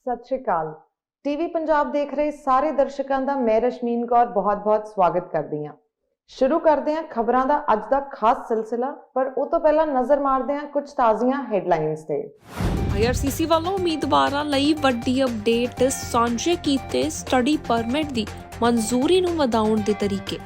ਸਤਿ ਸ਼੍ਰੀ ਅਕਾਲ। ਟੀਵੀ ਪੰਜਾਬ ਦੇਖ ਰਹੇ ਸਾਰੇ ਦਰਸ਼ਕਾਂ ਦਾ ਮੈਂ ਰਸ਼ਮੀਨ ਕੌਰ ਬਹੁਤ-ਬਹੁਤ ਸਵਾਗਤ ਕਰਦੀ ਹਾਂ। ਸ਼ੁਰੂ ਕਰਦੇ ਹਾਂ ਖਬਰਾਂ ਦਾ ਅੱਜ ਦਾ ਖਾਸ ਸਿਲਸਿਲਾ, ਪਰ ਉਹ ਤੋਂ ਪਹਿਲਾਂ ਨਜ਼ਰ ਮਾਰਦੇ ਹਾਂ ਕੁਝ ਤਾਜ਼ੀਆਂ ਹੈਡਲਾਈਨਸ ਤੇ। IRCC ਵੱਲੋਂ ਉਮੀਦਵਾਰਾਂ ਲਈ ਵੱਡੀ ਅਪਡੇਟ, ਸਾਂਝੇ ਕੀਤੇ ਸਟੱਡੀ ਪਰਮਿਟ ਦੀ ਮਨਜ਼ੂਰੀ ਨੂੰ ਵਧਾਉਣ ਦੇ ਤਰੀਕੇ।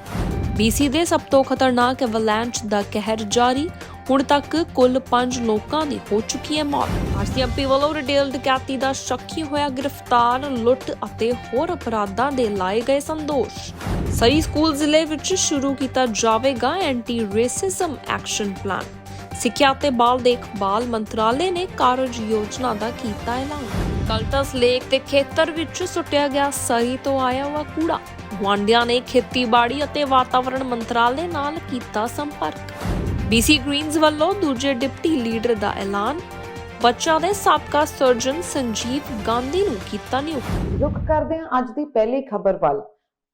BC ਦੇ ਸਭ ਤੋਂ ਖਤਰਨਾਕ ਐਵਲਾਂਚ ਦਾ ਕਹਿਰ ਜਾਰੀ, ਹੁਣ ਤੱਕ ਕੁੱਲ 5 ਲੋਕਾਂ ਦੀ ਹੋ ਚੁੱਕੀ ਹੈ ਮੌਤ। RCMP ਵੱਲੋਂ ਰਿਟੇਲ ਡਕੈਤੀ ਦਾ ਸ਼ੱਕੀ ਹੋਇਆ ਗ੍ਰਿਫਤਾਰ, ਲੁੱਟ ਅਤੇ ਹੋਰ ਅਪਰਾਧਾਂ ਦੇ ਲਾਏ ਗਏ ਸੰਦੋਸ਼। ਸਰੀ ਸਕੂਲ ਜ਼ਿਲ੍ਹੇ ਵਿੱਚ ਸ਼ੁਰੂ ਕੀਤਾ ਜਾਵੇਗਾ ਐਂਟੀ ਰੇਸਿਜ਼ਮ ਐਕਸ਼ਨ ਪਲਾਨ। ਸਿੱਖਿਆ ਤੇ ਬਾਲ ਦੇਖਭਾਲ ਮੰਤਰਾਲੇ ਨੇ ਕਾਰਜ ਯੋਜਨਾ ਦਾ ਕੀਤਾ ਐਲਾਨ। ਕਲਟਸ ਲੇਕ ਦੇ ਖੇਤਰ ਵਿੱਚ ਸੁੱਟਿਆ ਗਿਆ ਸਰੀ ਤੋਂ ਆਇਆ ਹੋਇਆ ਕੂੜਾ। ਗੁਆਂਢੀਆਂ ਨੇ ਖੇਤੀਬਾੜੀ ਅਤੇ ਵਾਤਾਵਰਣ ਮੰਤਰਾਲੇ ਨਾਲ ਕੀਤਾ ਸੰਪਰਕ। BC ਗ੍ਰੀਨਜ਼ ਵੱਲੋਂ ਦੂਜੇ ਡਿਪਟੀ ਲੀਡਰ ਦਾ ਐਲਾਨ, ਬੱਚਿਆਂ ਦੇ ਸਾਬਕਾ ਸਰਜਨ ਸੰਜੀਵ ਗਾਂਧੀ ਨੂੰ ਕੀਤਾ ਨਿਯੁਕਤ। ਰੁਕ ਕਰਦੇ ਹਾਂ ਅੱਜ ਦੀ ਪਹਿਲੀ ਖਬਰ ਵੱਲ।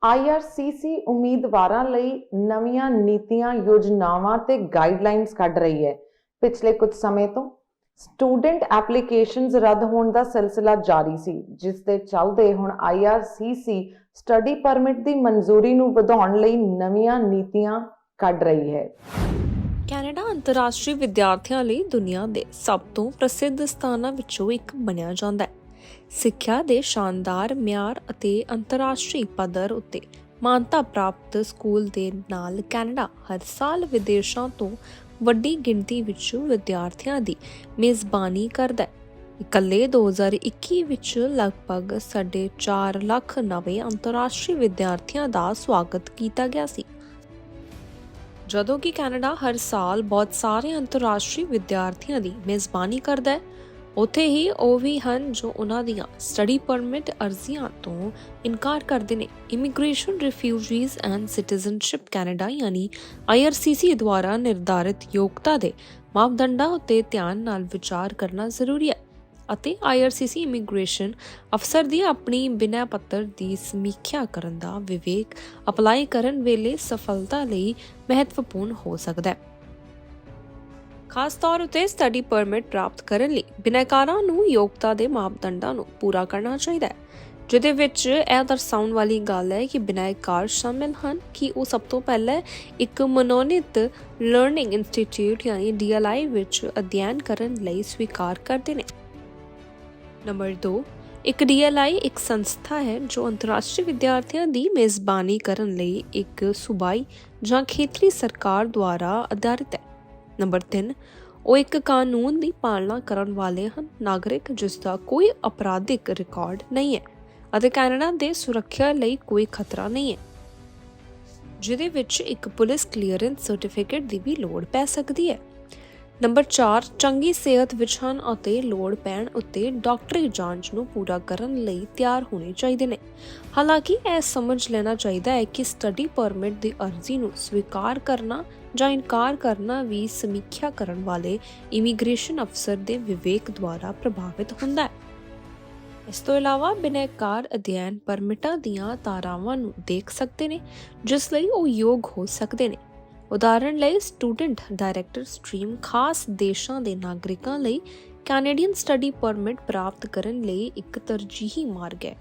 IRCC ਉਮੀਦਵਾਰਾਂ ਲਈ ਨਵੀਆਂ ਨੀਤੀਆਂ, ਯੋਜਨਾਵਾਂ ਤੇ ਗਾਈਡਲਾਈਨਸ ਕੱਢ ਰਹੀ ਹੈ। ਪਿਛਲੇ ਕੁਝ ਸਮੇਂ ਤੋਂ ਸਟੂਡੈਂਟ ਐਪਲੀਕੇਸ਼ਨਸ ਰੱਦ ਹੋਣ ਦਾ ਸਿਲਸਿਲਾ ਜਾਰੀ ਸੀ, ਜਿਸ ਦੇ ਚੱਲਦੇ ਹੁਣ IRCC ਸਟੱਡੀ ਪਰਮਿਟ ਦੀ ਮਨਜ਼ੂਰੀ ਨੂੰ ਵਧਾਉਣ ਲਈ ਨਵੀਆਂ ਨੀਤੀਆਂ ਕੱਢ ਰਹੀ ਹੈ। ਕੈਨੇਡਾ ਅੰਤਰਰਾਸ਼ਟਰੀ ਵਿਦਿਆਰਥੀਆਂ ਲਈ ਦੁਨੀਆ ਦੇ ਸਭ ਤੋਂ ਪ੍ਰਸਿੱਧ ਸਥਾਨਾਂ ਵਿੱਚੋਂ ਇੱਕ ਮੰਨਿਆ ਜਾਂਦਾ ਹੈ। ਸਿੱਖਿਆ ਦੇ ਸ਼ਾਨਦਾਰ ਮਿਆਰ ਅਤੇ ਅੰਤਰਰਾਸ਼ਟਰੀ ਪੱਧਰ ਉੱਤੇ ਮਾਨਤਾ ਪ੍ਰਾਪਤ ਸਕੂਲ ਦੇ ਨਾਲ ਕੈਨੇਡਾ ਹਰ ਸਾਲ ਵਿਦੇਸ਼ਾਂ ਤੋਂ ਵੱਡੀ ਗਿਣਤੀ ਵਿੱਚ ਵਿਦਿਆਰਥੀਆਂ ਦੀ ਮੇਜ਼ਬਾਨੀ ਕਰਦਾ ਹੈ। ਇਕੱਲੇ 2021 ਵਿੱਚ ਲਗਭਗ 4.5 ਲੱਖ ਨਵੇਂ ਅੰਤਰਰਾਸ਼ਟਰੀ ਵਿਦਿਆਰਥੀਆਂ ਦਾ ਸਵਾਗਤ ਕੀਤਾ ਗਿਆ ਸੀ। ਜਦੋਂ ਕਿ ਕੈਨੇਡਾ ਹਰ ਸਾਲ ਬਹੁਤ ਸਾਰੇ ਅੰਤਰਰਾਸ਼ਟਰੀ ਵਿਦਿਆਰਥੀਆਂ ਦੀ ਮੇਜ਼ਬਾਨੀ ਕਰਦਾ ਹੈ, ਉੱਥੇ ਹੀ ਉਹ ਵੀ ਹਨ ਜੋ ਉਹਨਾਂ ਦੀਆਂ ਸਟੱਡੀ ਪਰਮਿਟ ਅਰਜ਼ੀਆਂ ਤੋਂ ਇਨਕਾਰ ਕਰਦੇ ਨੇ। Immigration, refugees and citizenship Canada ਯਾਨੀ IRCC ਦੁਆਰਾ ਨਿਰਧਾਰਿਤ ਯੋਗਤਾ ਦੇ ਮਾਪਦੰਡਾਂ ਉੱਤੇ ਧਿਆਨ ਨਾਲ ਵਿਚਾਰ ਕਰਨਾ ਜ਼ਰੂਰੀ ਹੈ ਅਤੇ IRCC ਇਮੀਗ੍ਰੇਸ਼ਨ ਅਫਸਰ ਦੀ ਆਪਣੀ ਬਿਨਾਂ ਪੱਤਰ ਦੀ ਸਮੀਖਿਆ ਕਰਨ ਦਾ ਵਿਵੇਕ ਅਪਲਾਈ ਕਰਨ ਵੇਲੇ ਸਫਲਤਾ ਲਈ ਮਹੱਤਵਪੂਰਨ ਹੋ ਸਕਦਾ ਹੈ। ਖਾਸ ਤੌਰ ਉੱਤੇ ਸਟੱਡੀ ਪਰਮਿਟ ਪ੍ਰਾਪਤ ਕਰਨ ਲਈ ਬਿਨੈਕਾਰਾਂ ਨੂੰ ਯੋਗਤਾ ਦੇ ਮਾਪਦੰਡਾਂ ਨੂੰ ਪੂਰਾ ਕਰਨਾ ਚਾਹੀਦਾ ਹੈ, ਜਿਹਦੇ ਵਿੱਚ ਇਹ ਦਰਸਾਉਣ ਵਾਲੀ ਗੱਲ ਹੈ ਕਿ ਬਿਨੈਕਾਰ ਸ਼ਾਮਿਲ ਹਨ ਕਿ ਉਹ ਸਭ ਤੋਂ ਪਹਿਲਾਂ ਇੱਕ ਮਨੋਨੀਤ ਲਰਨਿੰਗ ਇੰਸਟੀਚਿਊਟ ਯਾਨੀ DLI ਵਿੱਚ ਅਧਿਐਨ ਕਰਨ ਲਈ ਸਵੀਕਾਰ ਕਰਦੇ ਨੇ। ਨੰਬਰ 2, ਇੱਕ DLI ਇੱਕ ਸੰਸਥਾ ਹੈ ਜੋ ਅੰਤਰਰਾਸ਼ਟਰੀ ਵਿਦਿਆਰਥੀਆਂ ਦੀ ਮੇਜ਼ਬਾਨੀ ਕਰਨ ਲਈ ਇੱਕ ਸੂਬਾਈ ਜਾਂ ਖੇਤਰੀ ਸਰਕਾਰ ਦੁਆਰਾ ਆਧਾਰਿਤ ਹੈ। ਨੰਬਰ 3, ਉਹ ਇੱਕ ਕਾਨੂੰਨ ਦੀ ਪਾਲਣਾ ਕਰਨ ਵਾਲੇ ਹਨ, ਨਾਗਰਿਕ ਜਿਸ ਦਾ ਕੋਈ ਅਪਰਾਧਿਕ ਰਿਕਾਰਡ ਨਹੀਂ ਹੈ ਅਤੇ ਕੈਨੇਡਾ ਦੇ ਸੁਰੱਖਿਆ ਲਈ ਕੋਈ ਖਤਰਾ ਨਹੀਂ ਹੈ, ਜਿਹਦੇ ਵਿੱਚ ਇੱਕ ਪੁਲਿਸ ਕਲੀਅਰੈਂਸ ਸਰਟੀਫਿਕੇਟ ਦੀ ਵੀ ਲੋੜ ਪੈ ਸਕਦੀ ਹੈ। ਨੰਬਰ 4, ਚੰਗੀ ਸਿਹਤ ਵਿੱਚ ਹਨ ਅਤੇ ਲੋੜ ਪੈਣ ਉੱਤੇ ਡਾਕਟਰੀ ਜਾਂਚ ਨੂੰ ਪੂਰਾ ਕਰਨ ਲਈ ਤਿਆਰ ਹੋਣੇ ਚਾਹੀਦੇ ਨੇ। ਹਾਲਾਂਕਿ ਇਹ ਸਮਝ ਲੈਣਾ ਚਾਹੀਦਾ ਹੈ ਕਿ ਸਟੱਡੀ ਪਰਮਿਟ ਦੀ ਅਰਜ਼ੀ ਨੂੰ ਸਵੀਕਾਰ ਕਰਨਾ ਜਾਂ ਇਨਕਾਰ ਕਰਨਾ ਵੀ ਸਮੀਖਿਆ ਕਰਨ ਵਾਲੇ ਇਮੀਗ੍ਰੇਸ਼ਨ ਅਫਸਰ ਦੇ ਵਿਵੇਕ ਦੁਆਰਾ ਪ੍ਰਭਾਵਿਤ ਹੁੰਦਾ ਹੈ। ਇਸ ਤੋਂ ਇਲਾਵਾ ਬਿਨੈਕਾਰ ਅਧਿਐਨ ਪਰਮਿਟਾਂ ਦੀਆਂ ਧਾਰਾਵਾਂ ਨੂੰ ਦੇਖ ਸਕਦੇ ਨੇ ਜਿਸ ਲਈ ਉਹ ਯੋਗ ਹੋ ਸਕਦੇ ਨੇ। ਉਦਾਹਰਣ ਲਈ, ਸਟੂਡੈਂਟ ਡਾਇਰੈਕਟਰ ਸਟ੍ਰੀਮ ਖਾਸ ਦੇਸ਼ਾਂ ਦੇ ਨਾਗਰਿਕਾਂ ਲਈ ਕੈਨੇਡੀਅਨ ਸਟੱਡੀ ਪਰਮਿਟ ਪ੍ਰਾਪਤ ਕਰਨ ਲਈ ਇੱਕ ਤਰਜੀਹੀ ਮਾਰਗ ਹੈ।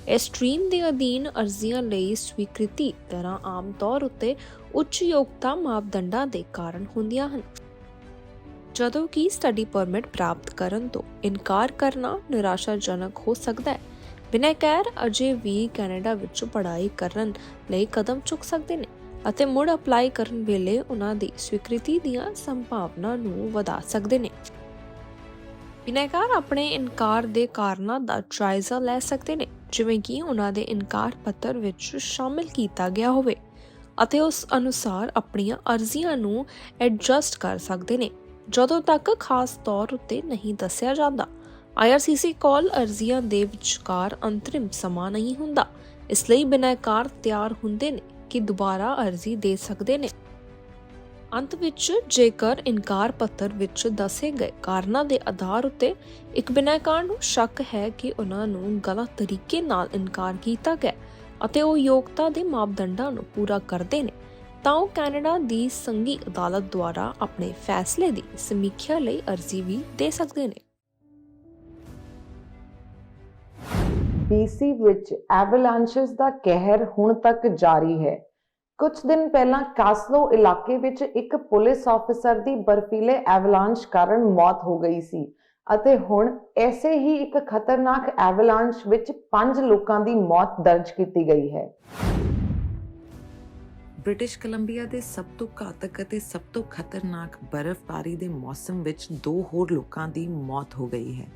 ਇਸ ਸਟ੍ਰੀਮ ਦੇ ਅਧੀਨ ਅਰਜ਼ੀਆਂ ਲਈ ਸਵੀਕ੍ਰਿਤੀ ਦਰਾਂ ਆਮ ਤੌਰ ਉੱਤੇ ਉੱਚ ਯੋਗਤਾ ਮਾਪਦੰਡਾਂ ਦੇ ਕਾਰਨ ਹੁੰਦੀਆਂ ਹਨ, ਜਦੋਂ ਕਿ ਸਟੱਡੀ ਪਰਮਿਟ ਪ੍ਰਾਪਤ ਕਰਨ ਤੋਂ ਇਨਕਾਰ ਕਰਨਾ ਨਿਰਾਸ਼ਾਜਨਕ ਹੋ ਸਕਦਾ ਹੈ। ਬਿਨੈਕਾਰ ਅਜੇ ਵੀ ਕੈਨੇਡਾ ਵਿੱਚ ਪੜ੍ਹਾਈ ਕਰਨ ਲਈ ਕਦਮ ਚੁੱਕ ਸਕਦੇ ਨੇ ਅਤੇ ਮੁੜ ਅਪਲਾਈ ਕਰਨ ਵੇਲੇ ਉਹਨਾਂ ਦੀ ਸਵੀਕ੍ਰਿਤੀ ਦੀਆਂ ਸੰਭਾਵਨਾ ਨੂੰ ਵਧਾ ਸਕਦੇ ਨੇ। ਬਿਨੈਕਾਰ ਆਪਣੇ ਇਨਕਾਰ ਦੇ ਕਾਰਨਾਂ ਦਾ ਜਾਇਜ਼ਾ ਲੈ ਸਕਦੇ ਨੇ, ਜਿਵੇਂ ਕਿ ਉਹਨਾਂ ਦੇ ਇਨਕਾਰ ਪੱਤਰ ਵਿੱਚ ਸ਼ਾਮਿਲ ਕੀਤਾ ਗਿਆ ਹੋਵੇ, ਅਤੇ ਉਸ ਅਨੁਸਾਰ ਆਪਣੀਆਂ ਅਰਜ਼ੀਆਂ ਨੂੰ ਐਡਜਸਟ ਕਰ ਸਕਦੇ ਨੇ ਜਦੋਂ ਤੱਕ ਖਾਸ ਤੌਰ ਉੱਤੇ ਨਹੀਂ ਦੱਸਿਆ ਜਾਂਦਾ। IRCC ਕੋਲ ਅਰਜ਼ੀਆਂ ਦੇ ਵਿਚਕਾਰ ਅੰਤਰਿਮ ਸਮਾਂ ਨਹੀਂ ਹੁੰਦਾ, ਇਸ ਲਈ ਬਿਨੈਕਾਰ ਤਿਆਰ ਹੁੰਦੇ ਨੇ ਕਿ ਦੁਬਾਰਾ ਅਰਜ਼ੀ ਦੇ ਸਕਦੇ ਨੇ। ਅੰਤ ਵਿੱਚ, ਜੇਕਰ ਇਨਕਾਰ ਪੱਤਰ ਵਿੱਚ ਦੱਸੇ ਗਏ ਕਾਰਨਾਂ ਦੇ ਆਧਾਰ ਉੱਤੇ ਇੱਕ ਬਿਨੈਕਾਰ ਨੂੰ ਸ਼ੱਕ ਹੈ ਕਿ ਉਹਨਾਂ ਨੂੰ ਗਲਤ ਤਰੀਕੇ ਨਾਲ ਇਨਕਾਰ ਕੀਤਾ ਗਿਆ ਅਤੇ ਉਹ ਯੋਗਤਾ ਦੇ ਮਾਪਦੰਡਾਂ ਨੂੰ ਪੂਰਾ ਕਰਦੇ ਨੇ, ਤਾਂ ਉਹ ਕੈਨੇਡਾ ਦੀ ਸੰਘੀ ਅਦਾਲਤ ਦੁਆਰਾ ਆਪਣੇ ਫੈਸਲੇ ਦੀ ਸਮੀਖਿਆ ਲਈ ਅਰਜ਼ੀ ਵੀ ਦੇ ਸਕਦੇ ਨੇ। BC ਵਿੱਚ ਐਵਲਾਂਸ਼ਸ ਦਾ ਕਹਿਰ ਹੁਣ ਤੱਕ ਜਾਰੀ ਹੈ। ਕੁਝ ਦਿਨ ਪਹਿਲਾਂ ਕਾਸਲੋ ਇਲਾਕੇ ਵਿੱਚ ਇੱਕ ਪੁਲਿਸ ਆਫੀਸਰ ਦੀ ਬਰਫੀਲੇ ਐਵਲਾਂਸ਼ ਕਾਰਨ ਮੌਤ ਹੋ ਗਈ ਸੀ ਅਤੇ ਹੁਣ ਐਸੇ ਹੀ ਇੱਕ ਖਤਰਨਾਕ ਐਵਲਾਂਸ਼ ਵਿੱਚ 5 ਲੋਕਾਂ ਦੀ ਮੌਤ ਦਰਜ ਕੀਤੀ ਗਈ ਹੈ। ਬ੍ਰਿਟਿਸ਼ ਕੋਲੰਬੀਆ ਦੇ ਸਭ ਤੋਂ ਘਾਤਕ ਅਤੇ ਸਭ ਤੋਂ ਖਤਰਨਾਕ ਬਰਫ਼ਬਾਰੀ ਦੇ ਮੌਸਮ ਵਿੱਚ 2 ਹੋਰ ਲੋਕਾਂ ਦੀ ਮੌਤ ਹੋ ਗਈ ਹੈ।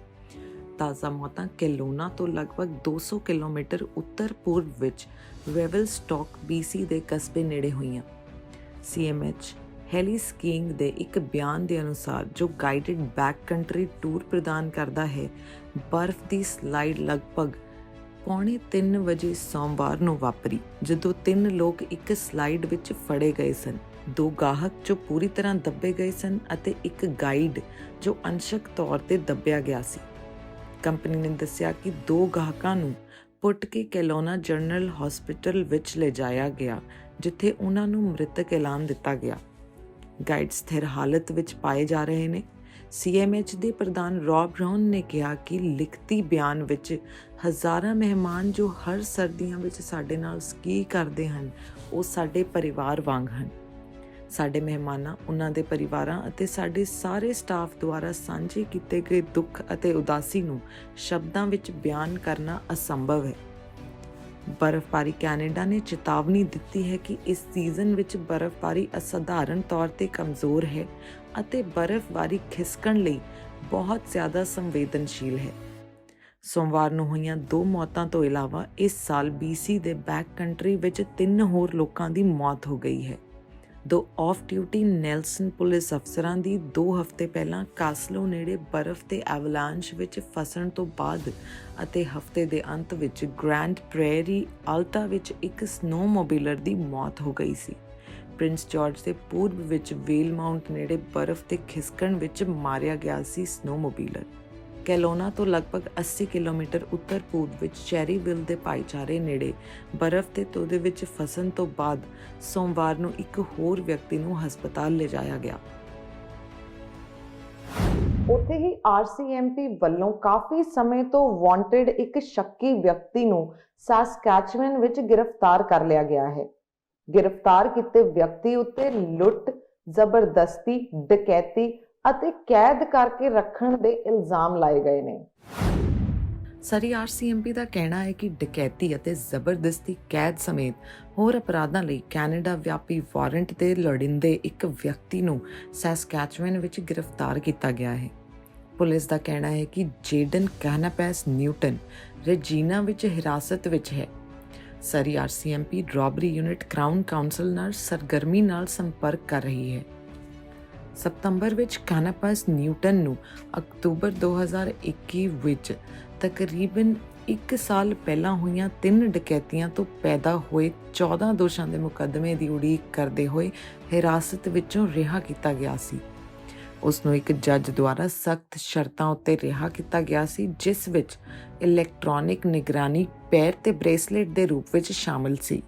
ਤਾਜ਼ਾ ਮੌਤਾਂ ਕੈਲੋਨਾ ਤੋਂ ਲਗਭਗ 200 ਕਿਲੋਮੀਟਰ ਉੱਤਰ ਪੂਰਬ ਵਿੱਚ ਰੈਵਲਸਟੌਕ BC ਦੇ ਕਸਬੇ ਨੇੜੇ ਹੋਈਆਂ। CMH ਹੈਲੀ ਸਕੀਇੰਗ ਦੇ ਇੱਕ ਬਿਆਨ ਦੇ ਅਨੁਸਾਰ, ਜੋ ਗਾਈਡਡ ਬੈਕ ਕੰਟਰੀ ਟੂਰ ਪ੍ਰਦਾਨ ਕਰਦਾ ਹੈ, ਬਰਫ਼ ਦੀ ਸਲਾਈਡ ਲਗਭਗ 2:45 ਵਜੇ ਸੋਮਵਾਰ ਨੂੰ ਵਾਪਰੀ, ਜਦੋਂ 3 ਲੋਕ ਇੱਕ ਸਲਾਈਡ ਵਿੱਚ ਫੜੇ ਗਏ ਸਨ। 2 ਗਾਹਕ ਜੋ ਪੂਰੀ ਤਰ੍ਹਾਂ ਦੱਬੇ ਗਏ ਸਨ ਅਤੇ ਇੱਕ ਗਾਈਡ ਜੋ ਅੰਸ਼ਕ ਤੌਰ ਤੇ ਦੱਬਿਆ ਗਿਆ ਸੀ। ਕੰਪਨੀ ਨੇ ਦੱਸਿਆ ਕਿ 2 ਗਾਹਕਾਂ ਨੂੰ ਪੁੱਟ ਕੇ ਕੈਲੋਨਾ ਜਨਰਲ ਹਸਪਤਾਲ ਵਿੱਚ ਲਿਜਾਇਆ ਗਿਆ, ਜਿੱਥੇ ਉਹਨਾਂ ਨੂੰ ਮ੍ਰਿਤਕ ਐਲਾਨ ਦਿੱਤਾ ਗਿਆ। ਗਾਈਡ ਸਥਿਰ ਹਾਲਤ ਵਿੱਚ ਪਾਏ ਜਾ ਰਹੇ ਨੇ। CMH ਦੇ ਪ੍ਰਧਾਨ ਰੌਬ ਬਰਾਊਨ ਨੇ ਕਿਹਾ ਕਿ ਲਿਖਤੀ ਬਿਆਨ ਵਿੱਚ ਹਜ਼ਾਰਾਂ ਮਹਿਮਾਨ ਜੋ ਹਰ ਸਰਦੀਆਂ ਵਿੱਚ ਸਾਡੇ ਨਾਲ ਸਕੀ ਕਰਦੇ ਹਨ, ਉਹ ਸਾਡੇ ਪਰਿਵਾਰ ਵਾਂਗ ਹਨ। ਸਾਡੇ ਮਹਿਮਾਨਾਂ, ਉਹਨਾਂ ਦੇ ਪਰਿਵਾਰਾਂ ਅਤੇ ਸਾਡੇ ਸਾਰੇ ਸਟਾਫ ਦੁਆਰਾ ਸਾਂਝੇ ਕੀਤੇ ਗਏ ਦੁੱਖ ਅਤੇ ਉਦਾਸੀ ਨੂੰ ਸ਼ਬਦਾਂ ਵਿੱਚ ਬਿਆਨ ਕਰਨਾ ਅਸੰਭਵ ਹੈ। ਬਰਫ਼ਬਾਰੀ ਕੈਨੇਡਾ ਨੇ ਚੇਤਾਵਨੀ ਦਿੱਤੀ ਹੈ ਕਿ ਇਸ ਸੀਜ਼ਨ ਵਿੱਚ ਬਰਫ਼ਬਾਰੀ ਅਸਾਧਾਰਨ ਤੌਰ ਤੇ ਕਮਜ਼ੋਰ ਹੈ ਅਤੇ ਬਰਫ਼ਬਾਰੀ ਖਿਸਕਣ ਲਈ ਬਹੁਤ ਜ਼ਿਆਦਾ ਸੰਵੇਦਨਸ਼ੀਲ ਹੈ। ਸੋਮਵਾਰ ਨੂੰ ਹੋਈਆਂ 2 ਮੌਤਾਂ ਤੋਂ ਇਲਾਵਾ ਇਸ ਸਾਲ BC ਦੇ ਬੈਕ ਕੰਟਰੀ ਵਿੱਚ 3 ਹੋਰ ਲੋਕਾਂ ਦੀ ਮੌਤ ਹੋ ਗਈ ਹੈ। 2 ਆਫ ਡਿਊਟੀ ਨੈਲਸਨ ਪੁਲਿਸ ਅਫਸਰਾਂ ਦੀ 2 ਹਫ਼ਤੇ ਪਹਿਲਾਂ ਕਾਸਲੋ ਨੇੜੇ ਬਰਫ਼ ਤੇ ਐਵਲਾਂਸ਼ ਵਿੱਚ ਫਸਣ ਤੋਂ ਬਾਅਦ ਅਤੇ ਹਫ਼ਤੇ ਦੇ ਅੰਤ ਵਿੱਚ ਗ੍ਰੈਂਡ ਪ੍ਰੇਰੀ ਆਲਟਾ ਵਿੱਚ ਇੱਕ ਸਨੋਮੋਬੀਲਰ ਦੀ ਮੌਤ ਹੋ ਗਈ ਸੀ। ਪ੍ਰਿੰਸ ਜਾਰਜ ਦੇ ਪੂਰਬ ਵਿੱਚ ਵੇਲ ਮਾਊਂਟ ਨੇੜੇ ਬਰਫ਼ ਤੇ ਖਿਸਕਣ ਵਿੱਚ ਮਾਰਿਆ ਗਿਆ ਸੀ ਸਨੋਮੋਬੀਲਰ। ਕੈਲੋਨਾ ਤੋਂ ਲਗਭਗ 80 ਕਿਲੋਮੀਟਰ ਉੱਤਰ ਪੂਰਬ ਵਿੱਚ ਚੈਰੀਵਿਲ ਦੇ ਭਾਈਚਾਰੇ ਨੇੜੇ ਬਰਫ਼ ਦੇ ਤੋਦੇ ਵਿੱਚ ਫਸਣ ਤੋਂ ਬਾਅਦ ਸੋਮਵਾਰ ਨੂੰ ਇੱਕ ਹੋਰ ਵਿਅਕਤੀ ਨੂੰ ਹਸਪਤਾਲ ਲਿਜਾਇਆ ਗਿਆ। ਉੱਥੇ ਹੀ RCMP ਵੱਲੋਂ ਕਾਫੀ ਸਮੇਂ ਤੋਂ ਵਾਂਟਡ ਇੱਕ ਸ਼ੱਕੀ ਵਿਅਕਤੀ ਨੂੰ ਸਾਸਕੈਚੁਅਨ ਵਿੱਚ ਗ੍ਰਿਫਤਾਰ ਕਰ ਲਿਆ ਗਿਆ ਹੈ। ਗ੍ਰਿਫਤਾਰ ਕੀਤੇ ਵਿਅਕਤੀ ਉੱਤੇ ਲੁੱਟ, ਜ਼ਬਰਦਸਤੀ, ਡਕੈਤੀ ਅਤੇ ਕੈਦ ਕਰਕੇ ਰੱਖਣ ਦੇ ਇਲਜ਼ਾਮ ਲਾਏ ਗਏ ਨੇ। ਸਰੀ RCMP ਦਾ ਕਹਿਣਾ ਹੈ ਕਿ ਡਕੈਤੀ ਅਤੇ ਜ਼ਬਰਦਸਤੀ ਕੈਦ ਸਮੇਤ ਹੋਰ ਅਪਰਾਧਾਂ ਲਈ ਕੈਨੇਡਾ ਵਿਆਪੀ ਵਾਰੰਟ ਦੇ ਲੋੜੀਂਦੇ ਇੱਕ ਵਿਅਕਤੀ ਨੂੰ ਸਾਸਕੈਚੁਅਨ ਵਿੱਚ ਗ੍ਰਿਫਤਾਰ ਕੀਤਾ ਗਿਆ ਹੈ। ਪੁਲਿਸ ਦਾ ਕਹਿਣਾ ਹੈ ਕਿ ਜੇਡਨ ਕਾਨਾਪੈਸ ਨਿਊਟਨ ਰੈਜੀਨਾ ਵਿੱਚ ਹਿਰਾਸਤ ਵਿੱਚ ਹੈ। ਸਰੀ RCMP ਰੌਬਰੀ ਯੂਨਿਟ ਕਰਾਊਨ ਕਾਉਂਸਲ ਨਾਲ ਸਰਗਰਮੀ ਨਾਲ ਸੰਪਰਕ ਕਰ ਰਹੀ ਹੈ। ਸਤੰਬਰ ਵਿੱਚ ਕਾਨਾਪੈਸ ਨਿਊਟਨ ਨੂੰ ਅਕਤੂਬਰ 2021 ਵਿੱਚ ਤਕਰੀਬਨ 1 ਸਾਲ ਪਹਿਲਾਂ ਹੋਈਆਂ 3 ਡਕੈਤੀਆਂ ਤੋਂ ਪੈਦਾ ਹੋਏ 14 ਦੋਸ਼ਾਂ ਦੇ ਮੁਕੱਦਮੇ ਦੀ ਉਡੀਕ ਕਰਦੇ ਹੋਏ ਹਿਰਾਸਤ ਵਿੱਚੋਂ ਰਿਹਾ ਕੀਤਾ ਗਿਆ ਸੀ। ਉਸ ਨੂੰ ਇੱਕ ਜੱਜ ਦੁਆਰਾ ਸਖਤ ਸ਼ਰਤਾਂ ਉੱਤੇ ਰਿਹਾ ਕੀਤਾ ਗਿਆ ਸੀ, ਜਿਸ ਵਿੱਚ ਇਲੈਕਟ੍ਰੋਨਿਕ ਨਿਗਰਾਨੀ ਪੈਰ ਤੇ ਬ੍ਰੇਸਲੇਟ ਦੇ ਰੂਪ ਵਿੱਚ ਸ਼ਾਮਲ ਸੀ।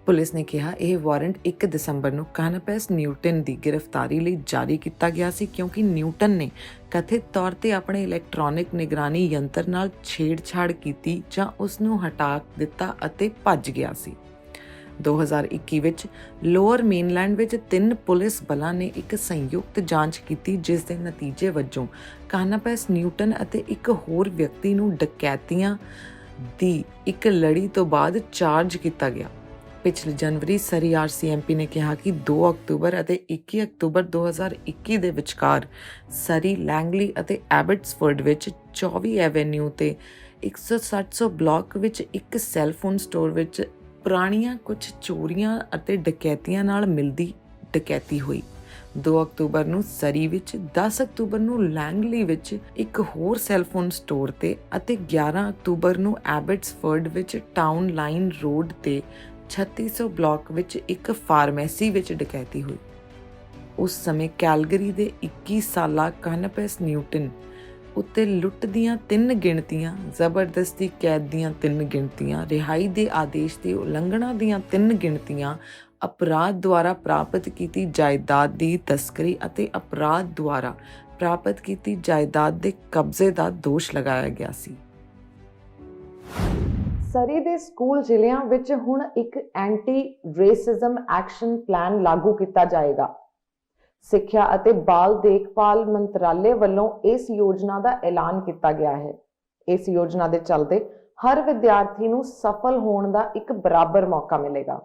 ਪੁਲਿਸ ਨੇ ਕਿਹਾ ਇਹ ਵਾਰੰਟ 1 ਦਸੰਬਰ ਨੂੰ ਕਾਨਾਪੈਸ ਨਿਊਟਨ ਦੀ ਗ੍ਰਿਫਤਾਰੀ ਲਈ ਜਾਰੀ ਕੀਤਾ ਗਿਆ ਸੀ, ਕਿਉਂਕਿ ਨਿਊਟਨ ਨੇ ਕਥਿਤ ਤੌਰ ਤੇ ਆਪਣੇ ਇਲੈਕਟ੍ਰੋਨਿਕ ਨਿਗਰਾਨੀ ਯੰਤਰ ਨਾਲ ਛੇੜਛਾੜ ਕੀਤੀ ਜਾਂ ਉਸ ਨੂੰ ਹਟਾ ਦਿੱਤਾ ਅਤੇ ਭੱਜ ਗਿਆ ਸੀ। 2021 ਵਿੱਚ ਲੋਅਰ ਮੇਨਲੈਂਡ ਵਿੱਚ 3 ਪੁਲਿਸ ਬਲਾਂ ਨੇ ਇੱਕ ਸੰਯੁਕਤ ਜਾਂਚ ਕੀਤੀ, ਜਿਸ ਦੇ ਨਤੀਜੇ ਵਜੋਂ ਕਾਨਾਪੈਸ ਨਿਊਟਨ ਅਤੇ ਇੱਕ ਹੋਰ ਵਿਅਕਤੀ ਨੂੰ ਡਕੈਤੀਆਂ ਦੀ ਇੱਕ ਲੜੀ ਤੋਂ ਬਾਅਦ ਚਾਰਜ ਕੀਤਾ ਗਿਆ। ਪਿਛਲੇ ਜਨਵਰੀ ਸਰੀ RCMP ਨੇ ਕਿਹਾ ਕਿ 2 ਅਕਤੂਬਰ ਅਤੇ 21 ਅਕਤੂਬਰ 2021 ਦੇ ਵਿਚਕਾਰ ਸਰੀ, ਲੈਂਗਲੀ ਅਤੇ ਐਬਟਸਫੋਰਡ ਵਿੱਚ 24 ਐਵੇਨਿਊ ਤੇ 160 ਬਲਾਕ ਵਿੱਚ ਇੱਕ ਸੈੱਲਫੋਨ ਸਟੋਰ ਵਿੱਚ ਪੁਰਾਣੀਆਂ ਕੁਝ ਚੋਰੀਆਂ ਅਤੇ ਡਕੈਤੀਆਂ ਨਾਲ ਮਿਲਦੀ ਡਕੈਤੀ ਹੋਈ। 2 ਅਕਤੂਬਰ ਨੂੰ ਸਰੀ ਵਿੱਚ, 10 ਅਕਤੂਬਰ ਨੂੰ ਲੈਂਗਲੀ ਵਿੱਚ ਇੱਕ ਹੋਰ ਸੈੱਲਫੋਨ ਸਟੋਰ ਤੇ ਅਤੇ 11 ਅਕਤੂਬਰ ਨੂੰ ਐਬਟਸਫੋਰਡ ਵਿੱਚ ਟਾਊਨ ਲਾਈਨ ਰੋਡ ਤੇ 3600 ਬਲਾਕ ਵਿੱਚ ਇੱਕ ਫਾਰਮੇਸੀ ਵਿੱਚ ਡਕੈਤੀ ਹੋਈ। ਉਸ ਸਮੇਂ ਕੈਲਗਰੀ ਦੇ 21 ਸਾਲਾ ਕਾਨਾਪੈਸ ਨਿਊਟਨ ਉੱਤੇ ਲੁੱਟ ਦੀਆਂ 3 ਗਿਣਤੀਆਂ, ਜ਼ਬਰਦਸਤੀ ਕੈਦ ਦੀਆਂ 3 ਗਿਣਤੀਆਂ, ਰਿਹਾਈ ਦੇ ਆਦੇਸ਼ ਦੀ ਉਲੰਘਣਾ ਦੀਆਂ 3 ਗਿਣਤੀਆਂ, ਅਪਰਾਧ ਦੁਆਰਾ ਪ੍ਰਾਪਤ ਕੀਤੀ ਜਾਇਦਾਦ ਦੀ ਤਸਕਰੀ ਅਤੇ ਅਪਰਾਧ ਦੁਆਰਾ ਪ੍ਰਾਪਤ ਕੀਤੀ ਜਾਇਦਾਦ ਦੇ ਕਬਜ਼ੇ ਦਾ ਦੋਸ਼ ਲਗਾਇਆ ਗਿਆ ਸੀ। ਸਰੀ ਦੇ ਸਕੂਲ ਜ਼ਿਲ੍ਹਿਆਂ ਵਿੱਚ ਹੁਣ ਇੱਕ ਐਂਟੀ ਰੇਸਿਜ਼ਮ ਐਕਸ਼ਨ ਪਲਾਨ ਲਾਗੂ ਕੀਤਾ ਜਾਏਗਾ। ਸਿੱਖਿਆ ਅਤੇ ਬਾਲ ਦੇਖਭਾਲ ਮੰਤਰਾਲੇ ਵੱਲੋਂ ਇਸ ਯੋਜਨਾ ਦਾ ਐਲਾਨ ਕੀਤਾ ਗਿਆ ਹੈ। ਇਸ ਯੋਜਨਾ ਦੇ ਚੱਲਦੇ ਹਰ ਵਿਦਿਆਰਥੀ ਨੂੰ ਸਫਲ ਹੋਣ ਦਾ ਇੱਕ ਬਰਾਬਰ ਮੌਕਾ ਮਿਲੇਗਾ।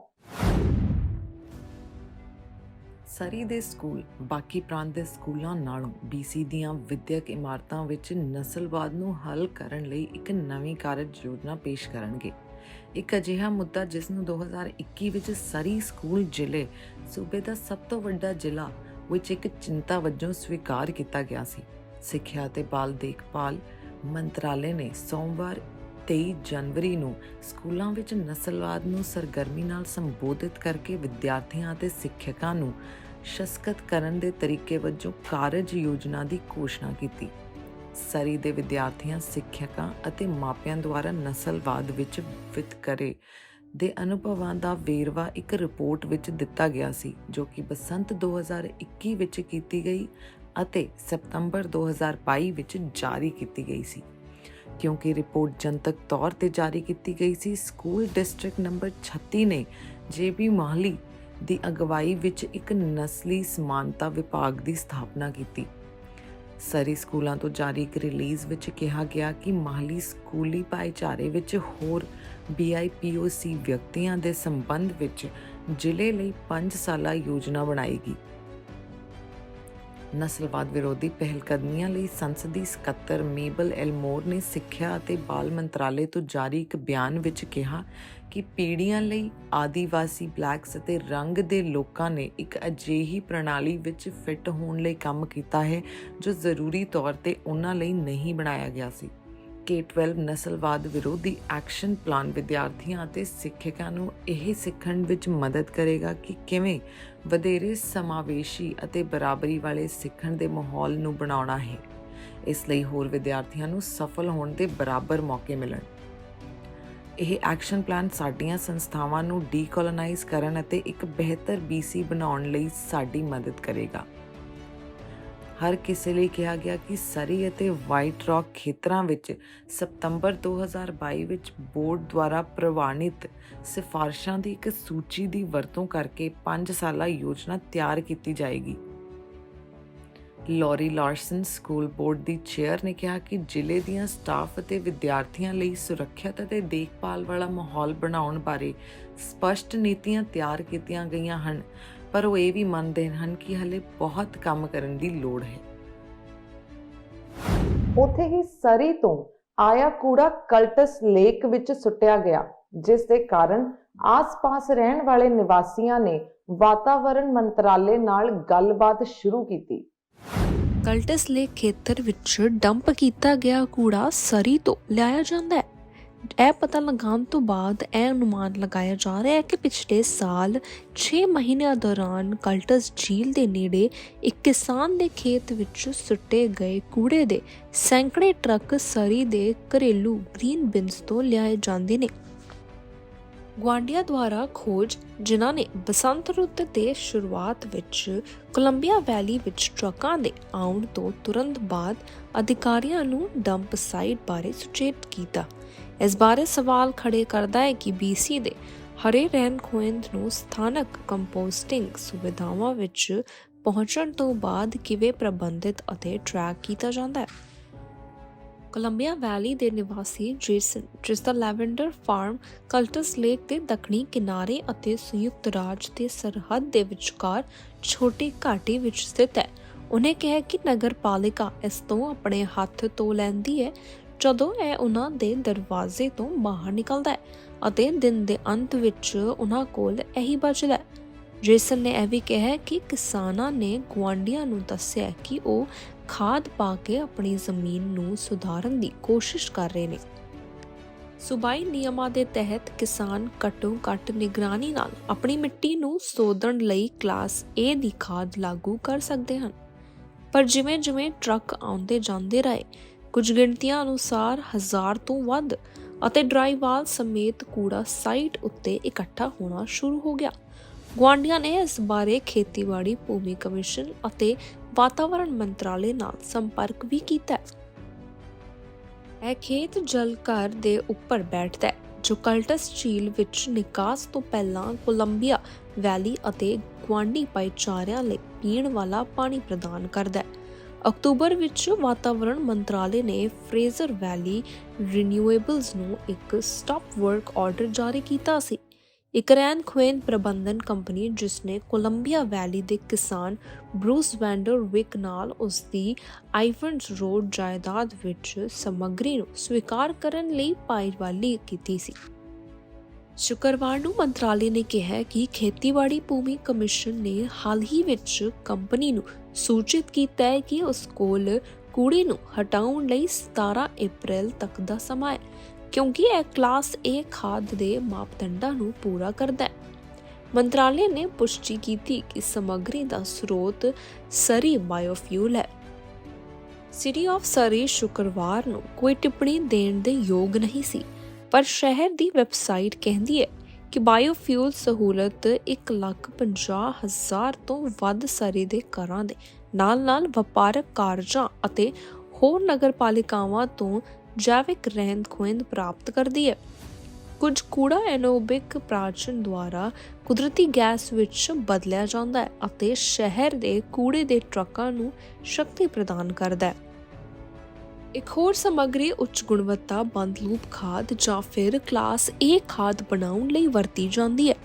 ਸਰੀ ਦੇ ਸਕੂਲ ਬਾਕੀ ਪ੍ਰਾਂਤ ਦੇ ਸਕੂਲਾਂ ਨਾਲੋਂ BC ਦੀਆਂ ਵਿਦਿਅਕ ਇਮਾਰਤਾਂ ਵਿੱਚ ਨਸਲਵਾਦ ਨੂੰ ਹੱਲ ਕਰਨ ਲਈ ਇੱਕ ਨਵੀਂ ਕਾਰਜ ਯੋਜਨਾ ਪੇਸ਼ ਕਰਨਗੇ। ਇੱਕ ਅਜਿਹਾ ਮੁੱਦਾ ਜਿਸ ਨੂੰ 2021 ਵਿੱਚ ਸਰੀ ਸਕੂਲ ਜ਼ਿਲ੍ਹੇ ਸੂਬੇ ਦਾ ਸਭ ਤੋਂ ਵੱਡਾ ਜ਼ਿਲ੍ਹਾ ਵਿੱਚ ਇੱਕ ਚਿੰਤਾ ਵਜੋਂ ਸਵੀਕਾਰ ਕੀਤਾ ਗਿਆ ਸੀ। ਸਿੱਖਿਆ ਅਤੇ ਬਾਲ ਦੇਖਭਾਲ ਮੰਤਰਾਲੇ ਨੇ ਸੋਮਵਾਰ 23 ਜਨਵਰੀ ਨੂੰ ਸਕੂਲਾਂ ਵਿੱਚ ਨਸਲਵਾਦ ਨੂੰ ਸਰਗਰਮੀ ਨਾਲ ਸੰਬੋਧਿਤ ਕਰਕੇ ਵਿਦਿਆਰਥੀਆਂ ਅਤੇ ਸਿੱਖਿਅਕਾਂ ਨੂੰ ਸਸ਼ਕਤ ਕਰਨ ਦੇ ਤਰੀਕੇ ਵਜੋਂ ਕਾਰਜ ਯੋਜਨਾ ਦੀ ਘੋਸ਼ਣਾ ਕੀਤੀ। ਸਰੀ ਦੇ ਵਿਦਿਆਰਥੀਆਂ, ਸਿੱਖਿਅਕਾਂ ਅਤੇ ਮਾਪਿਆਂ ਦੁਆਰਾ ਨਸਲਵਾਦ ਵਿੱਚ ਵਿਤਕਰੇ ਦੇ ਅਨੁਭਵਾਂ ਦਾ ਵੇਰਵਾ ਇੱਕ ਰਿਪੋਰਟ ਵਿੱਚ ਦਿੱਤਾ ਗਿਆ ਸੀ, ਜੋ ਕਿ ਬਸੰਤ 2021 ਵਿੱਚ ਕੀਤੀ ਗਈ ਅਤੇ ਸਤੰਬਰ 2022 ਵਿੱਚ ਜਾਰੀ ਕੀਤੀ ਗਈ ਸੀ। ਕਿਉਂਕਿ ਰਿਪੋਰਟ ਜਨਤਕ ਤੌਰ ਤੇ ਜਾਰੀ ਕੀਤੀ ਗਈ ਸੀ, ਸਕੂਲ ਡਿਸਟ੍ਰਿਕਟ ਨੰਬਰ 36 ਨੇ JB ਮਾਹਲੀ ਦੀ ਅਗਵਾਈ ਵਿੱਚ ਇੱਕ ਨਸਲੀ ਸਮਾਨਤਾ ਵਿਭਾਗ ਦੀ ਸਥਾਪਨਾ ਕੀਤੀ। ਸਰੀ ਸਕੂਲਾਂ ਤੋਂ ਜਾਰੀ ਇੱਕ ਰਿਲੀਜ਼ ਵਿੱਚ ਕਿਹਾ ਗਿਆ ਕਿ ਮਾਹਲੀ ਸਕੂਲੀ ਭਾਈਚਾਰੇ ਵਿੱਚ ਹੋਰ BIPOC ਵਿਅਕਤੀਆਂ ਦੇ ਸੰਬੰਧ ਵਿੱਚ ਜ਼ਿਲ੍ਹੇ ਲਈ 5 ਸਾਲਾ ਯੋਜਨਾ ਬਣਾਏਗੀ। ਨਸਲਵਾਦ ਵਿਰੋਧੀ ਪਹਿਲਕਦਮੀਆਂ ਲਈ ਸੰਸਦੀ ਸਕੱਤਰ ਮੇਬਲ ਐਲਮੋਰ ਨੇ ਸਿੱਖਿਆ ਅਤੇ ਬਾਲ ਮੰਤਰਾਲੇ ਤੋਂ ਜਾਰੀ ਇੱਕ ਬਿਆਨ ਵਿੱਚ ਕਿਹਾ ਕਿ ਪੀੜ੍ਹੀਆਂ ਲਈ ਆਦੀਵਾਸੀ, ਬਲੈਕਸ ਅਤੇ ਰੰਗ ਦੇ ਲੋਕਾਂ ਨੇ ਇੱਕ ਅਜਿਹੀ ਪ੍ਰਣਾਲੀ ਵਿੱਚ ਫਿੱਟ ਹੋਣ ਲਈ ਕੰਮ ਕੀਤਾ ਹੈ ਜੋ ਜ਼ਰੂਰੀ ਤੌਰ ਤੇ ਉਹਨਾਂ ਲਈ ਨਹੀਂ ਬਣਾਇਆ ਗਿਆ ਸੀ। K-12 ਨਸਲਵਾਦ ਵਿਰੋਧੀ ਐਕਸ਼ਨ ਪਲਾਨ ਵਿਦਿਆਰਥੀਆਂ ਅਤੇ ਸਿੱਖਿਅਕਾਂ ਨੂੰ ਇਹ ਸਿੱਖਣ ਵਿੱਚ ਮਦਦ ਕਰੇਗਾ ਕਿ ਕਿਵੇਂ ਵਧੇਰੇ ਸਮਾਵੇਸ਼ੀ ਅਤੇ ਬਰਾਬਰੀ ਵਾਲੇ ਸਿੱਖਣ ਦੇ ਮਾਹੌਲ ਨੂੰ ਬਣਾਉਣਾ ਹੈ। ਇਸ ਲਈ ਹੋਰ ਵਿਦਿਆਰਥੀਆਂ ਨੂੰ ਸਫਲ ਹੋਣ ਦੇ ਬਰਾਬਰ ਮੌਕੇ ਮਿਲਣ। ਇਹ ਐਕਸ਼ਨ ਪਲਾਨ ਸਾਡੀਆਂ ਸੰਸਥਾਵਾਂ ਨੂੰ ਡੀਕੋਲੋਨਾਈਜ਼ ਕਰਨ ਅਤੇ ਇੱਕ ਬਿਹਤਰ BC ਬਣਾਉਣ ਲਈ ਸਾਡੀ ਮਦਦ ਕਰੇਗਾ। ਹਰ ਕਿਸੇ ਲਈ ਕਿਹਾ ਗਿਆ ਕਿ ਸਰੀ ਅਤੇ ਵਾਈਟ ਰੌਕ ਖੇਤਰਾਂ ਵਿੱਚ ਸਤੰਬਰ 2022 ਵਿੱਚ ਬੋਰਡ ਦੁਆਰਾ ਪ੍ਰਵਾਨਿਤ ਸਿਫਾਰਸ਼ਾਂ ਦੀ ਇੱਕ ਸੂਚੀ ਦੀ ਵਰਤੋਂ ਕਰਕੇ 5 ਸਾਲਾ ਯੋਜਨਾ ਤਿਆਰ ਕੀਤੀ ਜਾਏਗੀ। ਲੌਰੀ ਲਾਰਸਨ ਸਕੂਲ ਬੋਰਡ ਦੀ ਚੇਅਰ ਨੇ ਕਿਹਾ ਕਿ ਜ਼ਿਲ੍ਹੇ ਦੀਆਂ ਸਟਾਫ ਅਤੇ ਵਿਦਿਆਰਥੀਆਂ ਲਈ ਸੁਰੱਖਿਅਤ ਅਤੇ ਦੇਖਭਾਲ ਵਾਲਾ ਮਾਹੌਲ ਬਣਾਉਣ ਬਾਰੇ ਸਪਸ਼ਟ ਨੀਤੀਆਂ ਤਿਆਰ ਕੀਤੀਆਂ ਗਈਆਂ ਹਨ, ਪਰ ਉਹ ਇਹ ਵੀ ਮੰਨਦੇ ਹਨ ਕਿ ਹਾਲੇ ਬਹੁਤ ਕੰਮ ਕਰਨ ਦੀ ਲੋੜ ਹੈ। ਉੱਥੇ ਹੀ ਸਰੀ ਤੋਂ ਆਇਆ ਕੂੜਾ ਕਲਟਸ ਲੇਕ ਵਿੱਚ ਸੁੱਟਿਆ ਗਿਆ, ਜਿਸ ਦੇ ਕਾਰਨ ਆਸ-ਪਾਸ ਰਹਿਣ ਵਾਲੇ ਨਿਵਾਸੀਆਂ ਨੇ ਵਾਤਾਵਰਣ ਮੰਤਰਾਲੇ ਨਾਲ ਗੱਲਬਾਤ ਸ਼ੁਰੂ ਕੀਤੀ। ਕਲਟਸ ਲੇਕ ਖੇਤਰ ਵਿੱਚ ਡੰਪ ਕੀਤਾ ਗਿਆ ਕੂੜਾ ਸਰੀ ਤੋਂ ਲਿਆਇਆ ਜਾਂਦਾ ਹੈ। ਇਹ ਪਤਾ ਲਗਾਉਣ ਤੋਂ ਬਾਅਦ ਇਹ ਅਨੁਮਾਨ ਲਗਾਇਆ ਜਾ ਰਿਹਾ ਹੈ ਕਿ ਪਿਛਲੇ ਸਾਲ 6 ਮਹੀਨਿਆਂ ਦੌਰਾਨ ਕਲਟਸ ਝੀਲ ਦੇ ਨੇੜੇ ਇੱਕ ਕਿਸਾਨ ਦੇ ਖੇਤ ਵਿੱਚ ਸੁੱਟੇ ਗਏ ਕੂੜੇ ਦੇ ਸੈਂਕੜੇ ਟਰੱਕ ਸਰੀ ਦੇ ਘਰੇਲੂ ਗ੍ਰੀਨ ਬਿਨਸ ਤੋਂ ਲਿਆਏ ਜਾਂਦੇ ਨੇ। ਗੁਆਂਢੀਆਂ ਦੁਆਰਾ ਖੋਜ, ਜਿਨ੍ਹਾਂ ਨੇ ਬਸੰਤ ਰੁੱਤ ਦੇ ਸ਼ੁਰੂਆਤ ਵਿੱਚ ਕੋਲੰਬੀਆ ਵੈਲੀ ਵਿੱਚ ਟਰੱਕਾਂ ਦੇ ਆਉਣ ਤੋਂ ਤੁਰੰਤ ਬਾਅਦ ਅਧਿਕਾਰੀਆਂ ਨੂੰ ਡੰਪ ਸਾਈਟ ਬਾਰੇ ਸੁਚੇਤ ਕੀਤਾ। ਇਸ ਬਾਰੇ ਸਵਾਲ ਖੜੇ ਕਰਦਾ ਹੈ ਕਿ BC ਦੇ ਹਰੇ ਰਹਿਣ ਖੂੰਹਦ ਨੂੰ ਸਥਾਨਕ ਕੰਪੋਸਟਿੰਗ ਸੁਵਿਧਾਵਾਂ ਵਿੱਚ ਪਹੁੰਚਣ ਤੋਂ ਬਾਅਦ ਕਿਵੇਂ ਪ੍ਰਬੰਧਿਤ ਅਤੇ ਟਰੈਕ ਕੀਤਾ ਜਾਂਦਾ ਹੈ। ਕੋਲੰਬੀਆ ਵੈਲੀ ਦੇ ਨਿਵਾਸੀ ਜੇਸਨ, ਜਿਸ ਦਾ ਲੈਵੈਂਡਰ ਫਾਰਮ ਕਲਟਸ ਲੇਕ ਦੇ ਦੱਖਣੀ ਕਿਨਾਰੇ ਅਤੇ ਸੰਯੁਕਤ ਰਾਜ ਦੇ ਸਰਹੱਦ ਦੇ ਵਿਚਕਾਰ ਛੋਟੀ ਘਾਟੀ ਵਿੱਚ ਸਥਿਤ ਹੈ, ਉਹਨੇ ਕਿਹਾ ਕਿ ਨਗਰ ਪਾਲਿਕਾ ਇਸ ਤੋਂ ਆਪਣੇ ਹੱਥ ਧੋ ਲੈਂਦੀ ਹੈ ਜਦੋਂ ਇਹ ਉਹਨਾਂ ਦੇ ਦਰਵਾਜ਼ੇ ਤੋਂ ਬਾਹਰ ਨਿਕਲਦਾ ਹੈ ਅਤੇ ਦਿਨ ਦੇ ਅੰਤ ਵਿੱਚ ਉਹਨਾਂ ਕੋਲ ਇਹੀ ਬਚਦਾ ਹੈ। ਜੇਸਨ ਨੇ ਇਹ ਵੀ ਕਿਹਾ ਕਿ ਕਿਸਾਨਾਂ ਨੇ ਗੁਆਂਢੀਆਂ ਨੂੰ ਦੱਸਿਆ ਕਿ ਉਹ ਖਾਦ ਪਾ ਕੇ ਆਪਣੀ ਜ਼ਮੀਨ ਨੂੰ ਸੁਧਾਰਨ ਦੀ ਕੋਸ਼ਿਸ਼ ਕਰ ਰਹੇ ਨੇ। ਸੂਬਾਈ ਨਿਯਮਾਂ ਦੇ ਤਹਿਤ ਕਿਸਾਨ ਘੱਟੋ-ਘੱਟ ਨਿਗਰਾਨੀ ਨਾਲ ਆਪਣੀ ਮਿੱਟੀ ਨੂੰ ਸੋਧਣ ਲਈ ਕਲਾਸ A ਦੀ ਖਾਦ ਲਾਗੂ ਕਰ ਸਕਦੇ ਹਨ, ਪਰ ਜਿਵੇਂ-ਜਿਵੇਂ ਟਰੱਕ ਆਉਂਦੇ ਜਾਂਦੇ ਰਹੇ, ਕੁਝ ਗਿਣਤੀਆਂ ਅਨੁਸਾਰ 1000 ਤੋਂ ਵੱਧ ਅਤੇ ਡਰਾਈਵਾਲ ਸਮੇਤ ਕੂੜਾ ਸਾਈਟ ਉੱਤੇ ਇਕੱਠਾ ਹੋਣਾ ਸ਼ੁਰੂ ਹੋ ਗਿਆ। ਗੁਆਂਢੀਆਂ ਨੇ ਇਸ ਬਾਰੇ ਖੇਤੀਬਾੜੀ ਭੂਮੀ ਕਮਿਸ਼ਨ ਅਤੇ ਵਾਤਾਵਰਣ ਮੰਤਰਾਲੇ ਨਾਲ ਸੰਪਰਕ ਵੀ ਕੀਤਾ। ਇਹ ਖੇਤ ਜਲ ਘਰ ਦੇ ਉੱਪਰ ਬੈਠਦਾ ਹੈ, ਜੋ ਕਲਟਸ ਝੀਲ ਵਿੱਚ ਨਿਕਾਸ ਤੋਂ ਪਹਿਲਾਂ ਕੋਲੰਬੀਆ ਵੈਲੀ ਅਤੇ ਗੁਆਂਢੀ ਭਾਈਚਾਰਿਆਂ ਲਈ ਪੀਣ ਵਾਲਾ ਪਾਣੀ ਪ੍ਰਦਾਨ ਕਰਦਾ ਹੈ। ਅਕਤੂਬਰ ਵਿੱਚ ਵਾਤਾਵਰਣ ਮੰਤਰਾਲੇ ਨੇ ਫਰੇਜ਼ਰ ਵੈਲੀ ਰੀਨਿਊਏਬਲਜ਼ ਨੂੰ ਇੱਕ ਸਟਾਪ ਵਰਕ ਆਰਡਰ ਜਾਰੀ ਕੀਤਾ ਸੀ। ਇੱਕ ਰੈਨ ਖੁਏਨ ਪ੍ਰਬੰਧਨ ਕੰਪਨੀ ਜਿਸ ਨੇ ਕੋਲੰਬੀਆ ਵੈਲੀ ਦੇ ਕਿਸਾਨ ਬਰੂਸ ਵੈਂਡਰ ਵਿਕ ਨਾਲ ਉਸ ਦੀ ਆਈਵਨਜ਼ ਰੋਡ ਜਾਇਦਾਦ ਵਿੱਚ ਸਮੱਗਰੀ ਨੂੰ ਸਵੀਕਾਰ ਕਰਨ ਲਈ ਭਾਈਵਾਲੀ ਕੀਤੀ ਸੀ। ਸ਼ੁੱਕਰਵਾਰ ਨੂੰ ਮੰਤਰਾਲੇ ਨੇ ਕਿਹਾ ਕਿ ਖੇਤੀਬਾੜੀ ਭੂਮੀ ਕਮਿਸ਼ਨ ਨੇ ਹਾਲ ਹੀ ਵਿੱਚ ਕੰਪਨੀ ਨੂੰ ਸੂਚਿਤ ਕੀਤਾ ਹੈ ਕਿ ਉਸ ਕੋਲ ਕੂੜੇ ਨੂੰ ਹਟਾਉਣ ਲਈ 17 ਅਪ੍ਰੈਲ ਤੱਕ ਦਾ ਸਮਾਂ ਹੈ, ਕਿਉਂਕਿ ਇਹ ਕਲਾਸ A ਖਾਦ ਦੇ ਮਾਪਦੰਡਾਂ ਨੂੰ ਪੂਰਾ ਕਰਦਾ ਹੈ। ਮੰਤਰਾਲੇ ਨੇ ਪੁਸ਼ਟੀ ਕੀਤੀ ਕਿ ਸਮੱਗਰੀ ਦਾ ਸਰੋਤ ਸਰੀ ਬਾਇਓਫਿਊਲ ਹੈ। ਸਿਟੀ ਆਫ ਸਰੀ ਸ਼ੁੱਕਰਵਾਰ ਨੂੰ ਕੋਈ ਟਿੱਪਣੀ ਦੇਣ ਦੇ ਯੋਗ ਨਹੀਂ ਸੀ, ਪਰ ਸ਼ਹਿਰ ਦੀ ਵੈਬਸਾਈਟ ਕਹਿੰਦੀ ਹੈ ਕਿ ਬਾਇਓਫਿਊਲ ਸਹੂਲਤ 1,50,000 ਤੋਂ ਵੱਧ ਸਰੀ ਦੇ ਘਰਾਂ ਦੇ ਨਾਲ-ਨਾਲ ਵਪਾਰਕ ਕਾਰਜਾਂ ਅਤੇ ਹੋਰ ਨਗਰਪਾਲਿਕਾਵਾਂ ਤੋਂ ਜੈਵਿਕ ਰਹਿੰਦ-ਖੂੰਹਦ ਪ੍ਰਾਪਤ ਕਰਦੀ ਹੈ। ਕੁਝ ਕੂੜਾ ਐਨੋਬਿਕ ਪ੍ਰਾਚਨ ਦੁਆਰਾ ਕੁਦਰਤੀ ਗੈਸ ਵਿੱਚ ਬਦਲਿਆ ਜਾਂਦਾ ਹੈ ਅਤੇ ਸ਼ਹਿਰ ਦੇ ਕੂੜੇ ਦੇ ਟਰੱਕਾਂ ਨੂੰ ਸ਼ਕਤੀ ਪ੍ਰਦਾਨ ਕਰਦਾ ਹੈ। ਇੱਕ ਹੋਰ ਸਮੱਗਰੀ ਉੱਚ ਗੁਣਵੱਤਾ ਬੰਦ ਲੂਪ ਖਾਦ ਜਾਂ ਫਿਰ ਕਲਾਸ A ਖਾਦ ਬਣਾਉਣ ਲਈ ਵਰਤੀ ਜਾਂਦੀ ਹੈ,